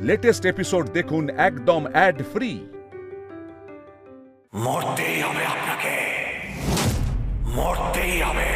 Latest episode দেখুন একদম add free. মরতেই হবে আপনাকে, মরতেই হবে।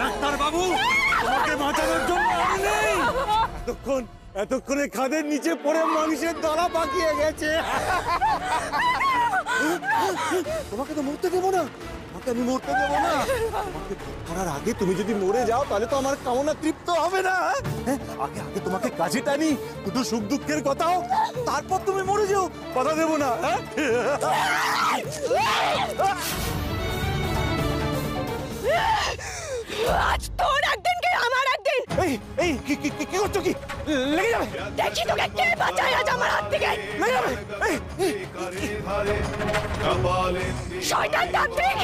ডাক্তার বাবু, তোমাকে বাঁচানোর জন্য আমি নেই। এতক্ষণে খাদের নিচে পড়ে মানুষের দলা পাকিয়ে গেছে। তোমাকে তো মরতে দেবো না, তোমাকে আমি মরতে দেবো না। তোমাকে ধরার আগে তুমি যদি মরে যাও তাহলে তো আমার কামনা তৃপ্ত হবে না। আগে আগে তোমাকে কাজে টানি, দুটো সুখ দুঃখের কথাও, তারপর তুমি মরে যাও, কথা দেবো না। আজ তোর একদিন কি আমার একদিন। এই কি করছো? কি লেগে যাবে? দেখি তোকে কে বাঁচায় আজ আমার হাত থেকে। লেগে যাবে। শয়তান তান্ত্রিক,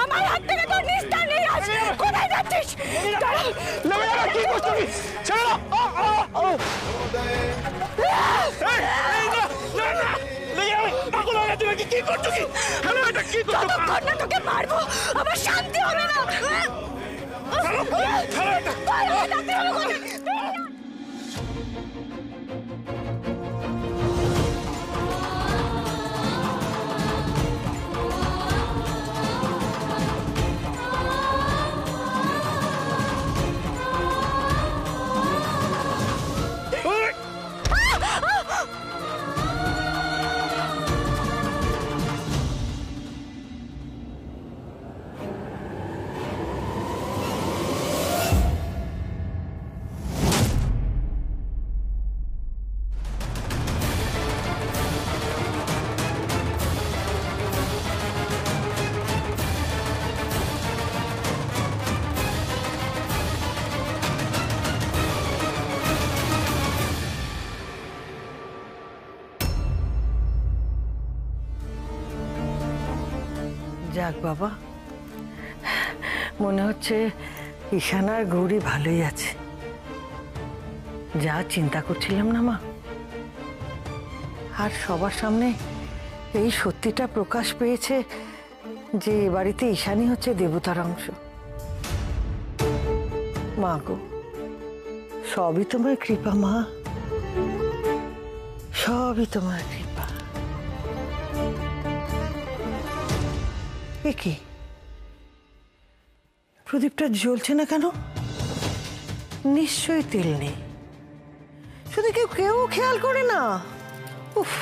আমার হাত থেকে তোর নিস্তার নেই আজ। কোথায় যাচ্ছিস? লেগে যাবে। কি করছো? কি ছেড়ে দাও। কি করছো? কি যতক্ষণ না তোকে মারবো আমার শান্তি হবে না। যাক বাবা, মনে হচ্ছে ঈশান আর গৌরী ভালোই আছে। যা চিন্তা করছিলাম না মা, আর সবার সামনে এই সত্যিটা প্রকাশ পেয়েছে যে এ বাড়িতে ঈশানই হচ্ছে দেবতার অংশ। মা গো, সবই তোমার কৃপা মা, সবই তোমার কৃপা। এ কি, প্রদীপটা জ্বলছে না কেন? নিশ্চয়ই তেল নেই। শুধু কেউ খেয়াল করে না। উফ,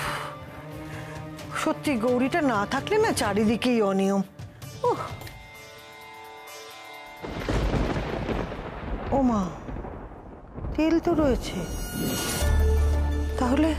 সত্যি গৌরীটা না থাকলে না চারিদিকেই অনিয়ম। ও মা, তেল তো রয়েছে, তাহলে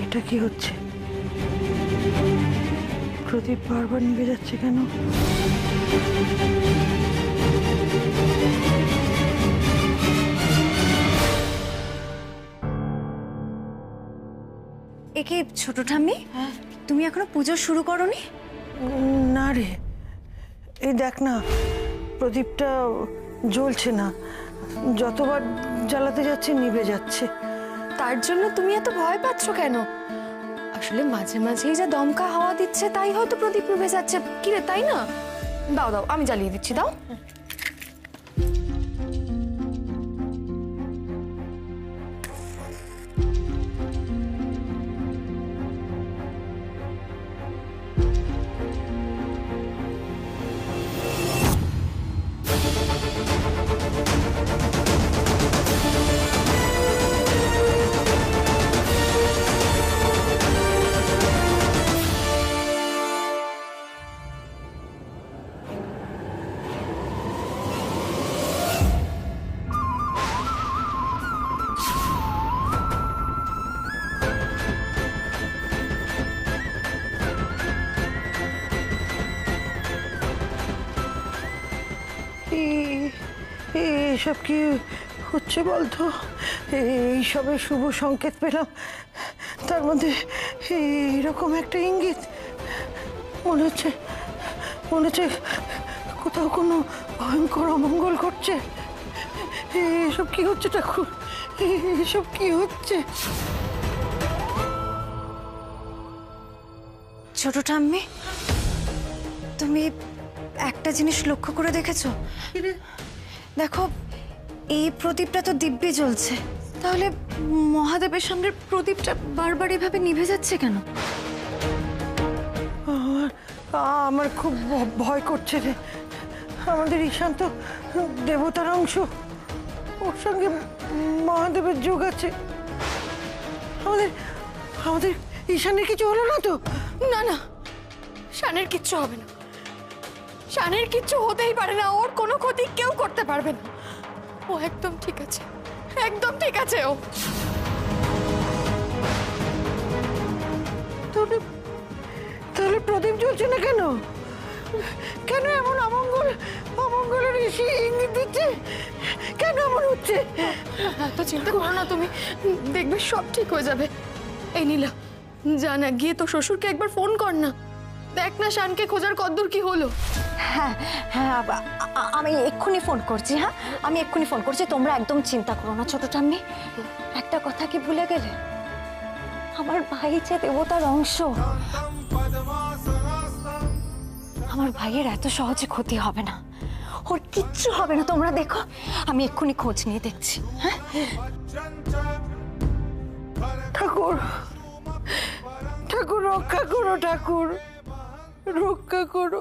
এটা কি হচ্ছে? প্রদীপ বারবার নিভে যাচ্ছে কেন? একে ছোট ঠাম্মি, তুমি এখনো পুজো শুরু করোনি? না রে, এই দেখ না, প্রদীপটা জ্বলছে না। যতবার জ্বালাতে যাচ্ছে নিভে যাচ্ছে। তার জন্য তুমি এত ভয় পাচ্ছ কেন? আসলে মাঝে মাঝেই যা দমকা হাওয়া দিচ্ছে তাই হয়তো প্রদীপ নিভে যাচ্ছে। কি রে, তাই না? দাও দাও, আমি জ্বালিয়ে দিচ্ছি, দাও। এসব কি হচ্ছে বলতো? এইসবে শুভ সংকেত পেলাম, তার মধ্যে এইরকম একটা ইঙ্গিত। মনে হচ্ছে কোথাও কোনো ভয়ঙ্কর অমঙ্গল ঘটছে। এসব কি হচ্ছে ঠাকুর? এসব কি হচ্ছে? ছোট ঠাম্মি, তুমি একটা জিনিস লক্ষ্য করে দেখেছো? দেখো, এই প্রদীপটা তো দিব্যি জ্বলছে, তাহলে মহাদেবের সামনের প্রদীপটা বারবার এভাবে নিভে যাচ্ছে কেন? আমার খুব ভয় করছে রে। আমাদের ঈশান তো দেবতার অংশ, ওর সঙ্গে মহাদেবের যোগ আছে। আমাদের ঈশানের কিছু হলো না তো? না না, শানের কিচ্ছু হবে না, শানের কিচ্ছু হতেই পারে না। ওর কোনো ক্ষতি কেউ করতে পারবে না। ও একদম ঠিক আছে, একদম ঠিক আছে ও। তাহলে প্রদীপ জ্বলছে না কেন? কেন এমন অমঙ্গলের ইঙ্গিত দিচ্ছে? কেন এমন হচ্ছে? এত চিন্তা করো না তুমি, দেখবে সব ঠিক হয়ে যাবে। এই নীলা, যা না, গিয়ে তো শ্বশুরকে একবার ফোন কর না, দেখ না শানকে খোঁজার কদ্দূর কি হলো। হ্যাঁ হ্যাঁ, আমি এক্ষুনি ফোন করছি। হ্যাঁ, আমি এক্ষুনি ফোন করছি, তোমরা একদম চিন্তা করো না। ছোট ঠাম্মি, একটা কথা কি ভুলে গেলে? আমার ভাই যে দেবতার অংশ, আমার ভাইয়ের এত সহজে ক্ষতি হবে না, ওর কিচ্ছু হবে না। তোমরা দেখো, আমি এক্ষুনি খোঁজ নিয়ে দেখছি। হ্যাঁ, ঠাকুর ঠাকুর রক্ষা করো, ঠাকুর রক্ষা করো।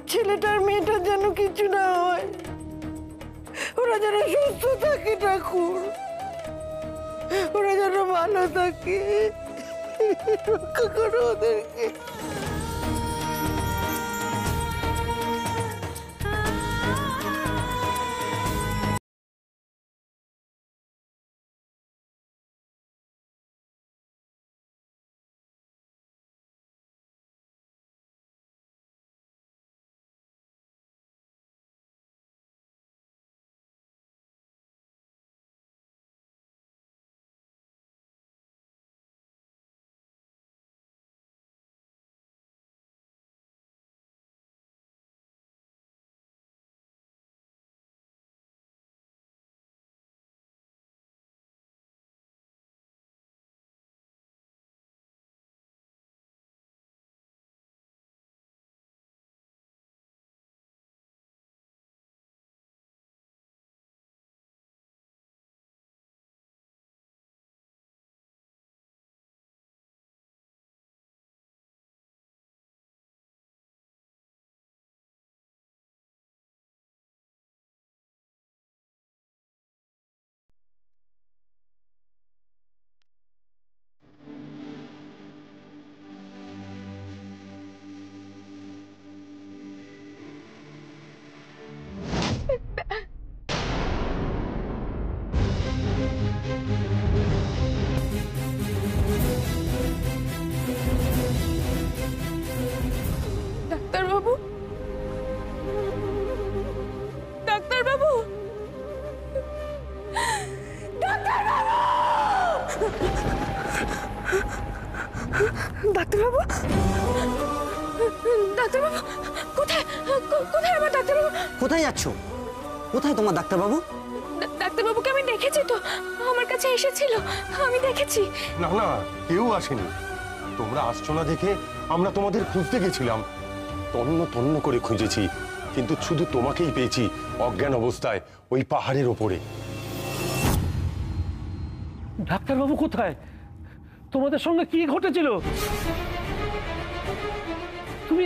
ছেলেটার মেয়েটার যেন কিছু না হয়, ওরা যেন সুস্থ থাকে ঠাকুর, ওরা যেন ভালো থাকে। রক্ষা করো ওদেরকে। ডাক্তারবাবু, ডাক্তারবাবু, ডাক্তারবাবু, ডাক্তারবাবু, ডাক্তারবাবু, কোথায় কোথায় আমার ডাক্তারবাবু? কোথায় যাচ্ছ? কোথায় তোমার ডাক্তারবাবু? ডাক্তারবাবুকে আমি দেখেছি তো, আমার কাছে এসেছিল, আমি দেখেছি। না না, কেউ আসেনি। তোমরা আসছো না দেখে আমরা তোমাদের খুঁজতে গেছিলাম, তন্ন তন্ন করে খুঁজেছি, কিন্তু শুধু তোমাকেই পেয়েছি অজ্ঞান অবস্থায় ওই পাহাড়ের ওপরে। ডাক্তারবাবু কোথায়? তোমাদের সঙ্গে কি ঘটেছিল? তুমি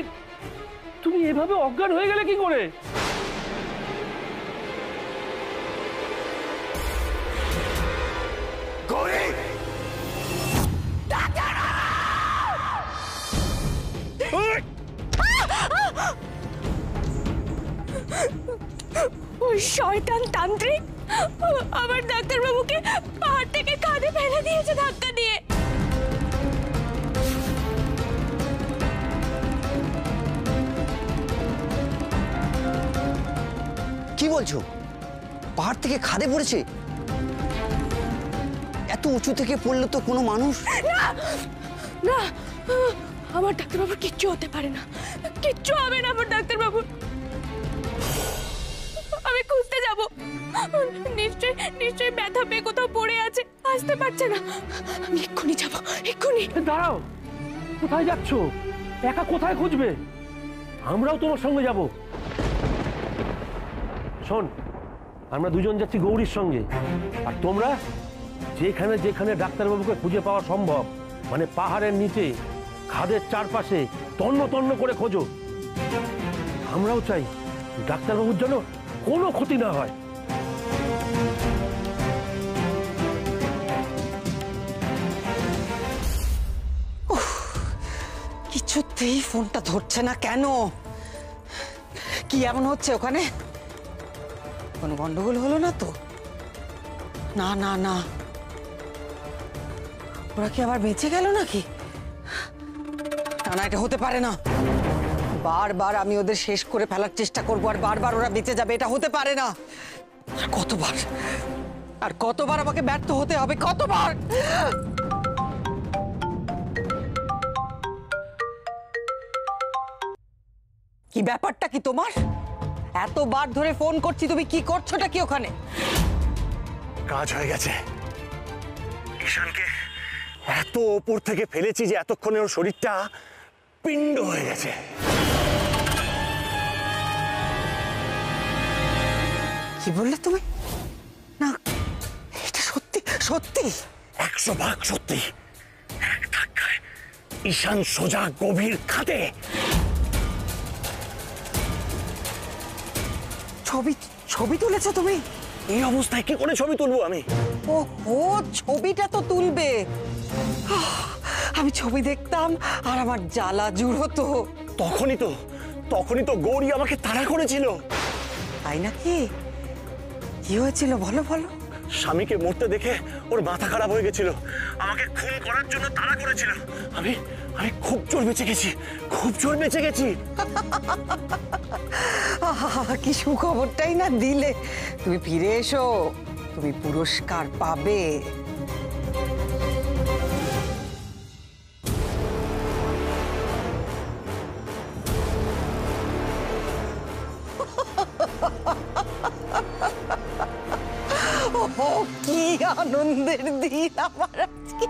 তুমি এভাবে অজ্ঞান হয়ে গেলে কি করে? ওই শয়তান তান্ত্রিক আমার ডাক্তারবাবুকে পাহাড় থেকে কাঁধে ফেলে দিয়েছে ধাক্কা দিয়ে। কি বলছো? পাহাড় থেকে খাদে পড়েছে? এত উঁচু থেকে পড়লে তো কোনো মানুষ। না না, আমার ডাক্তারবাবুর কিচ্ছু হতে পারে না, কিচ্ছু হবে না আমার ডাক্তারবাবুর। আমি খুঁজতে যাব, নিশ্চয়ই নিশ্চয়ই ব্যথা পেয়ে কোথাও পড়ে আছে, আসতে পারছে না। আমি এক্ষুনি যাব, এক্ষুনি। দাঁড়াও, কোথায় যাচ্ছ? একা কোথায় খুঁজবে? আমরাও তোমার সঙ্গে যাব। শোন, আমরা দুজন যাচ্ছি গৌরীর সঙ্গে, আর তোমরা যেখানে যেখানে ডাক্তারবাবুকে খুঁজে পাওয়া সম্ভব, মানে পাহাড়ের নিচে, খাদের চারপাশে তন্ন তন্ন করে খোঁজো। আমরাও চাই ডাক্তারবাবুর জন্য কোনো ক্ষতি না হয়। কিছুতেই ফোনটা ধরছে না কেন? কি এমন হচ্ছে ওখানে? কোনো গন্ডগোল হলো না তো? না না না, ওরা কি আবার বেঁচে গেল নাকি? না না, এটা হতে পারে না। বারবার আমি ওদের শেষ করে ফেলার চেষ্টা করবো, আর বারবার ওরা বেঁচে যাবে, এটা হতে পারে না। আর কতবার আর কতবার আমাকে ব্যর্থ হতে হবে, কতবার? কি ব্যাপারটা কি তোমার? এতবার ধরে ফোন করছি, তুমি কি করছোটা কি ওখানে? কাজ হয়ে গেছে। ঈশানকে এত ওপর থেকে ফেলেছি যে এতক্ষণে ওর শরীরটা পিণ্ড হয়ে গেছে। কি বললে তুমি? না, এটা সত্যি সত্যি? 100% সত্যি। এক ধাক্কায় ঈশান সোজা গভীর খাদে। ছবি ছবি তুলেছো তুমি? এই অবস্থায় কি করে ছবি তুলবো আমি? ও ছবিটা তো তুলবে। আমি ছবি দেখতাম আর আমার জ্বালা জুড় হতো। তখনই তো গৌরী আমাকে তাড়া করেছিল। তাই নাকি? কি হয়েছিল বলো বলো। স্বামীকে মরতে দেখে ওর মাথা খারাপ হয়ে গেছিল, আমাকে খুন করার জন্য তাড়া করেছিল। আমি আমি খুব জোর বেঁচে গেছি, খুব জোর বেঁচে গেছি। কি সুখবরটাই না দিলে। তুমি ফিরে এসো, তুমি পুরস্কার পাবে। কি আনন্দের দিন আমার আজকে,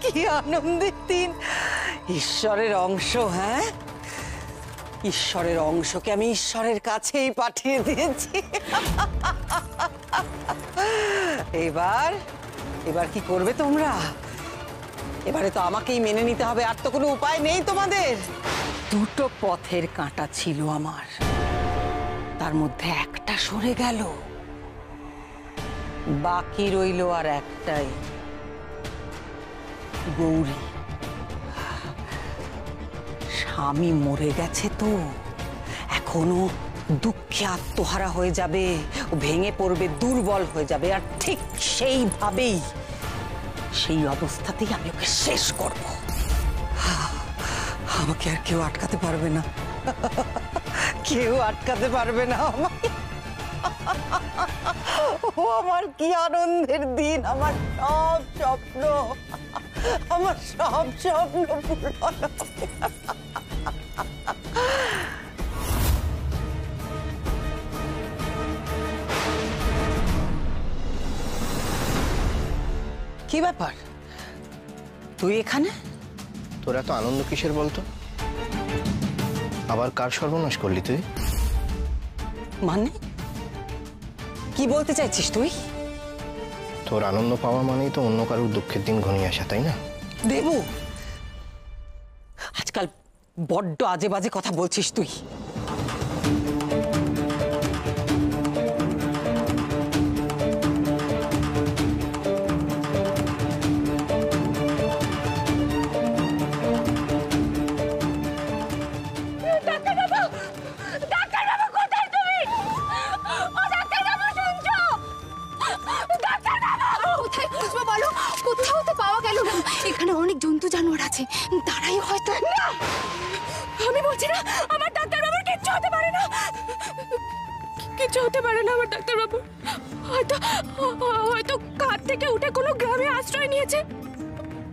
কি আনন্দের দিন। ঈশ্বরের অংশ, হ্যাঁ, ঈশ্বরের অংশকে আমি ঈশ্বরের কাছেই পাঠিয়ে দিয়েছি। এবার এবার কি করবে তোমরা? এবারে তো আমাকেই মেনে নিতে হবে, আর তো কোনো উপায় নেই তোমাদের। দুটো পথের কাঁটা ছিল আমার, তার মধ্যে একটা সরে গেল, বাকি রইল আর একটাই, গৌরী। স্বামী মরে গেছে তো, এখনো দুঃখে আত্মহারা হয়ে যাবে, ও ভেঙে পড়বে, দুর্বল হয়ে যাবে, আর ঠিক সেইভাবেই, সেই অবস্থাতেই আমি ওকে শেষ করব। আমাকে আর কেউ আটকাতে পারবে না, কেউ আটকাতে পারবে না আমাকে। ও আমার কি আনন্দের দিন, আমার সব স্বপ্ন, আমার সব স্বপ্ন পূরণ হবে। কি ব্যাপার? তুই এখানে? তোর এত আনন্দ কিসের বলতো? আবার কার সর্বনাশ করলি তুই? মানে কি বলতে চাইছিস তুই? তোর আনন্দ পাওয়া মানেই তো অন্য কারোর দুঃখের দিন ঘনিয়ে আসা, তাই না? দেবু, আজকাল বড্ড আজে বাজে কথা বলছিস তুই। কোথাও তো পাওয়া গেল না। এখানে অনেক জন্তু জানোয়ার আছে, তারাই হয়তো। আমি বলছি না আমার ডাক্তারবাবুর কিচ্ছু হতে পারে না, কিচ্ছু হতে পারে না আমার ডাক্তারবাবু। হয়তো হয়তো কাঁধ থেকে উঠে কোনো গ্রামে আশ্রয় নিয়েছে,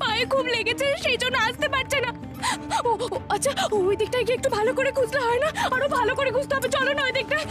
পায়ে খুব লেগেছে সেই জন্য আসতে পারছে না। আচ্ছা ওই দিকটায় গিয়ে একটু ভালো করে খুঁজলে হয় না? আরো ভালো করে খুঁজতে হবে, চলো না ওই দিকটায়।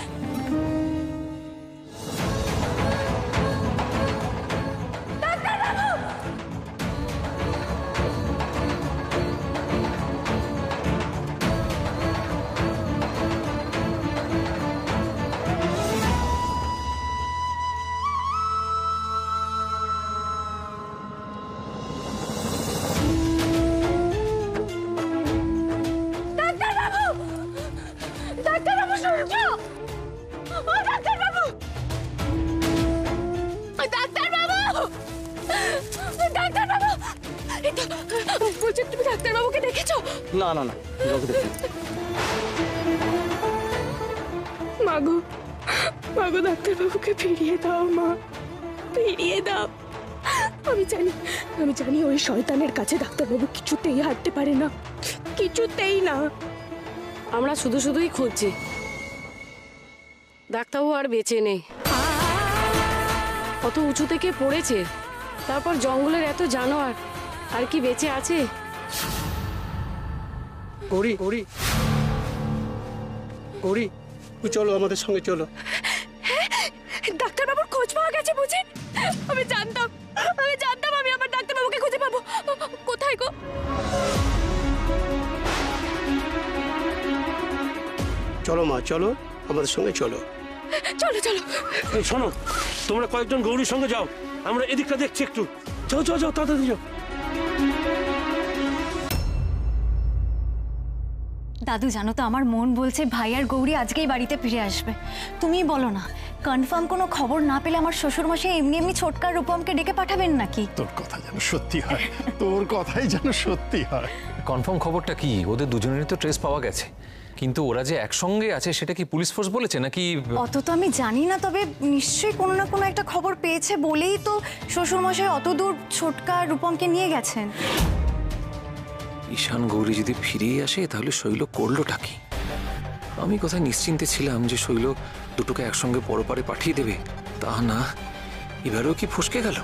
তুমি ডাক্তারবাবুকে দেখেছো? না না না, মাগো মাগো, ডাক্তারবাবুকে ফিরিয়ে দাও মা, ফিরিয়ে দাও। আমি জানি ওই শয়তানের কাছে ডাক্তারবাবু কিছুতেই হাঁটতে পারে না, কিছুতেই না। আমরা শুধুই খুঁজছি, ডাক্তারবাবু আর বেঁচে নেই। কত উঁচু থেকে পড়েছে, তারপর জঙ্গলের এত জানোয়ার, আর কি বেঁচে আছে? গৌরী গৌরী গৌরী, তুই চলো আমাদের সঙ্গে চলো। ডাক্তারবাবুর খোঁজ পাওয়া গেছে বুঝি? আমি জানতাম আমি আমার ডাক্তারবাবুকে খুঁজে পাবো। কোথায় গো? চলো মা, চলো আমাদের সঙ্গে চলো। চলো চলো। এই শোনো, তোমরা কয়েকজন গৌরীর সঙ্গে যাও, আমরা এদিকটা দেখছি একটু। যাও যাও যাও, তাড়াতাড়ি যাও। দাদু জানো তো, আমার মন বলছে ভাই আর গৌরী আজকেই বাড়িতে ফিরে আসবে। তুমি বলো না, কনফার্ম কোনো খবর না পেলে আমার শ্বশুরমশাই এমনি এমনি ছোটকার রূপমকে ডেকে পাঠাবেন নাকি? তোর কথা যেন সত্যি হয়, তোর কথাই যেন সত্যি হয়। কনফার্ম খবরটা কি? ওদের দুজনেরই তো ট্রেস পাওয়া গেছে, কিন্তু ওরা যে একসঙ্গে আছে সেটা কি পুলিশ ফোর্স বলেছে নাকি? অত তো আমি জানি না, তবে নিশ্চয়ই কোনো না কোনো একটা খবর পেয়েছে বলেই তো শ্বশুরমশাই অত দূর ছোটকা রূপমকে নিয়ে গেছেন। ঈশান গৌরী যদি ফিরেই আসে তাহলে শৈল করলোটা কি? আমি কোথায় নিশ্চিন্তে ছিলাম যে শৈল দুটোকে একসঙ্গে পরপারে পাঠিয়ে দেবে, তা না, এবারেও কি ফসকে গেল?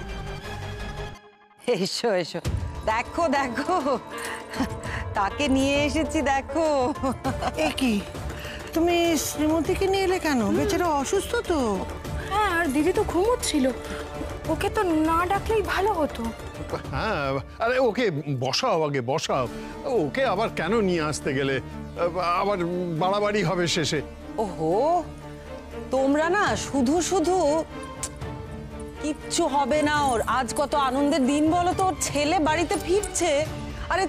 এসো এসো, দেখো দেখো তাকে নিয়ে এসেছি, দেখো। এ কি, তুমি শ্রীমতীকে নিয়ে এলে কেন? বেচারা অসুস্থ তো। হ্যাঁ, আর দিদি তো ঘুমোচ্ছিল, ওকে তো না ডাকলেই ভালো হতো। হ্যাঁ, আরে ওকে বসাও, আগে বসাও। ওকে আবার কেন নিয়ে আসতে গেলে? আবার বাড়াবাড়ি হবে শেষে। ওহো, তোমরা না শুধু শুধু। কিচ্ছু হবে না ওর। আজ কত আনন্দের দিন বলো তো, ওর ছেলে বাড়িতে ফিরছে। আরে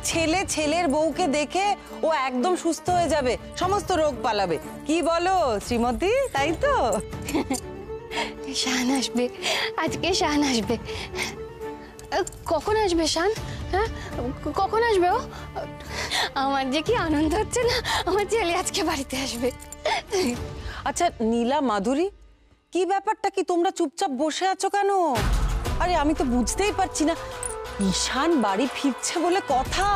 ছেলের বউকে দেখে ও একদম সুস্থ হয়ে যাবে, সমস্ত রোগ পালাবে। কি বলো শ্রীমতী, তাই তো? শান আসবে, আজকে শান আসবে। কখন আসবে শান? হ্যাঁ, কখন আসবে ও? আমার যে কি আনন্দ হচ্ছে না, আমার ছেলে আজকে বাড়িতে আসবে। আচ্ছা নীলা, মাধুরী, কি ব্যাপারটা কি? তোমরা চুপচাপ বসে আছো কেন? আরে আমি তো বুঝতেই পারছি না। ঈশান বাড়ি ফিরছে বলে কথা,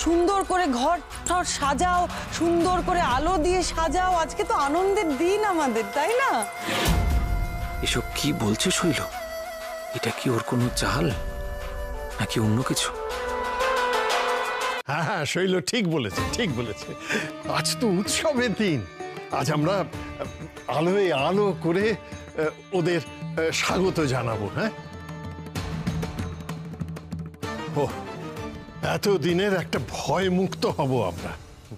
সুন্দর করে ঘর ঠর সাজাও, সুন্দর করে আলো দিয়ে সাজাও। আজকে তো আনন্দের দিন আমাদের, তাই না? এসব কি বলছে শৈল? এটা কি ওর কোনো চাল নাকি অন্য কিছু? হ্যাঁ হ্যাঁ, শৈল ঠিক বলেছে, ঠিক বলেছে। আজ তো উৎসবের দিন, আজ আমরা আলোয় আলো করে ওদের স্বাগত জানাবো। হ্যাঁ, ও এতদিনের একটা ভয় মুক্ত হব আমরা।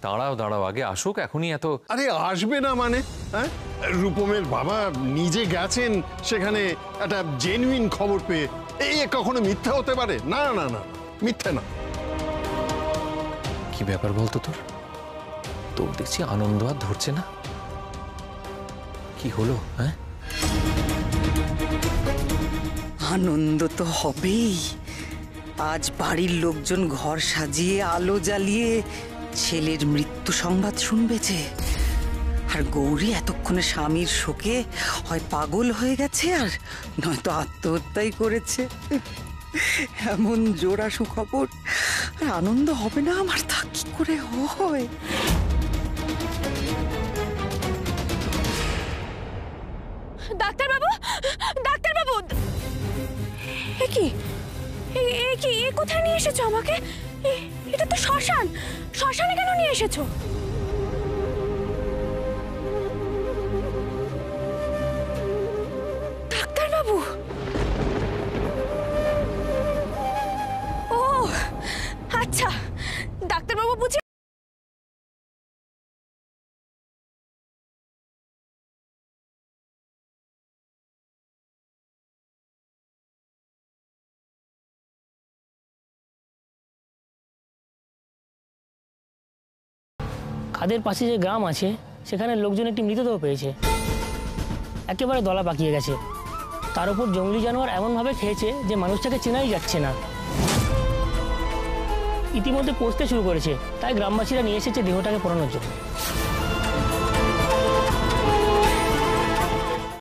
দাঁড়াও দাঁড়াও, আগে আসুক, এখনই এত। আরে আসবে না মানে? হ্যাঁ, রূপমের বাবা নিজে গেছেন সেখানে একটা জেনুইন খবর পেয়ে। এই কখনো মিথ্যা হতে পারে? না না না, মিথ্যা না। কি ব্যাপার বলতো তোর? তোর দেখছি আনন্দ আর ধরছে না। কি হলো? হ্যাঁ, আনন্দ তো হবেই। আজ বাড়ির লোকজন ঘর সাজিয়ে আলো জ্বালিয়ে ছেলের মৃত্যু সংবাদ শুনবে যে। আর গৌরী এতক্ষণে স্বামীর শোকে হয় পাগল হয়ে গেছে আর নয়তো আত্মহত্যাই করেছে। এমন জোড়া সুখবর আর আনন্দ হবে না আমার? তা কি করে হয়? ডাক্তারবাবু, ডাক্তারবাবু, এ কি এ কি এ কোথায় নিয়ে এসেছো আমাকে? এটা তো শ্মশান। শ্মশানে কেন নিয়ে এসেছো? ডাক্তারবাবু, ও আচ্ছা, ডাক্তারবাবু বুঝি খাদের পাশে যে গ্রাম আছে সেখানে লোকজন একটি মৃতদেহ পেয়েছে, একেবারে দলা পাকিয়ে গেছে। তার উপর জঙ্গলি জানোয়ার এমনভাবে খেয়েছে যে মানুষটাকে চেনাই যাচ্ছে না। ইতিমধ্যে পচতে শুরু করেছে, তাই গ্রামবাসীরা নিয়ে এসেছে দেহটাকে পোড়ানোর জন্য।